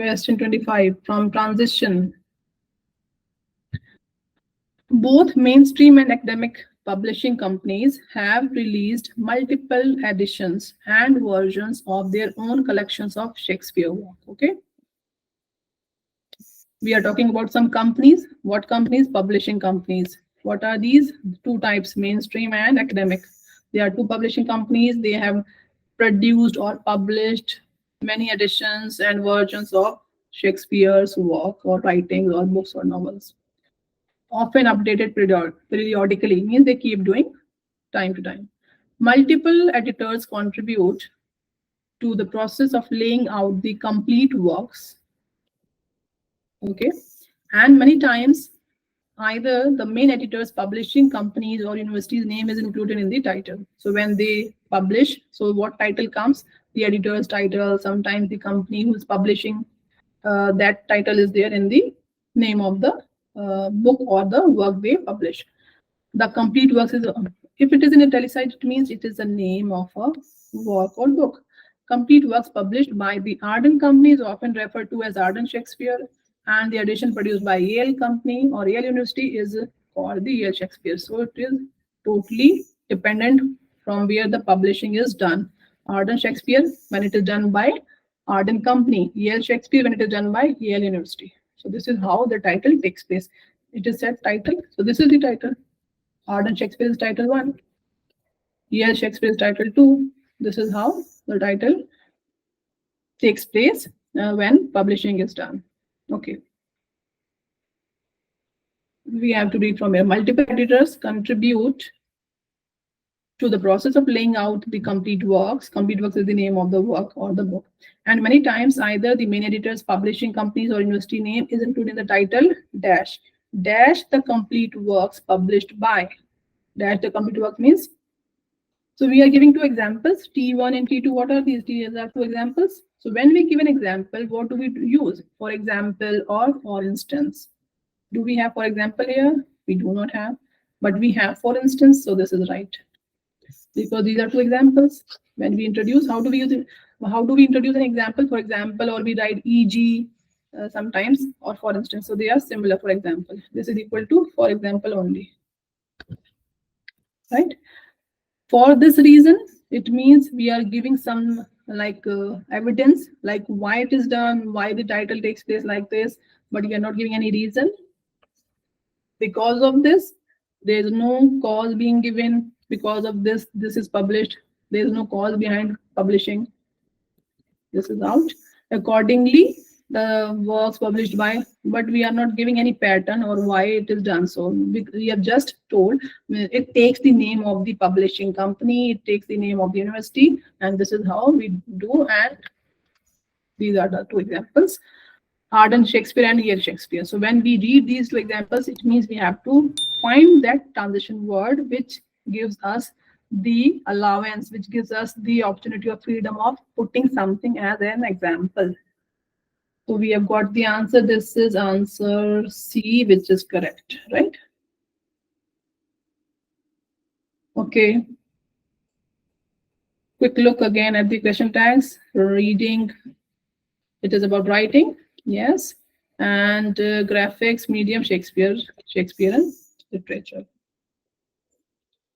Question 25 from transition. Both mainstream and academic publishing companies have released multiple editions and versions of their own collections of Shakespeare work. Okay. We are talking about some companies. What companies? Publishing companies. What are these? Two types, mainstream and academic. There are two publishing companies. They have produced or published many editions and versions of Shakespeare's work or writings or books or novels. Often updated periodically, means they keep doing time to time. Multiple editors contribute to the process of laying out the complete works. Okay, and many times either the main editor's publishing company's or university's name is included in the title. So when they publish, so what title comes? The editor's title, sometimes the company who's publishing, that title is there in the name of the book or the work they publish. The complete works is, if it is in italicized, it means it is the name of a work or book. Complete works published by the Arden Company is often referred to as Arden Shakespeare, and the edition produced by Yale Company or Yale University is called the Yale Shakespeare. So it is totally dependent from where the publishing is done. Arden Shakespeare when it is done by Arden Company, Yale Shakespeare when it is done by Yale University. So this is how the title takes place. It is said title. So this is the title. Arden Shakespeare is title 1. Yale Shakespeare is title 2. This is how the title takes place when publishing is done. Okay. We have to read from here. Multiple editors contribute to the process of laying out the complete works. Complete works is the name of the work or the book. And many times either the main editor's publishing companies or university name is included in the title dash. Dash the complete works published by. Dash the complete work means. So we are giving two examples, T1 and T2. What are these? These are two examples. So when we give an example, what do we use? For example or for instance. Do we have for example here? We do not have, but we have for instance. So this is right. Because these are two examples. When we introduce, how do we use it? How do we introduce an example? For example, or we write e.g. Sometimes, or for instance. So they are similar. For example, this is equal to for example only. Right? For this reason, it means we are giving some like evidence, like why it is done, why the title takes place like this, but we are not giving any reason. Because of this, there is no cause being given. Because of this, this is published. There is no cause behind publishing. This is out. Accordingly, the works published by, but we are not giving any pattern or why it is done. So we have just told it takes the name of the publishing company, it takes the name of the university, and this is how we do. And these are the two examples, Arden Shakespeare and Yale Shakespeare. So when we read these two examples, it means we have to find that transition word which gives us the allowance, which gives us the opportunity of freedom of putting something as an example. So we have got the answer. This is answer C, which is correct, right? Okay. Quick look again at the question tags. Reading, it is about writing, yes. And graphics, medium, Shakespeare and literature.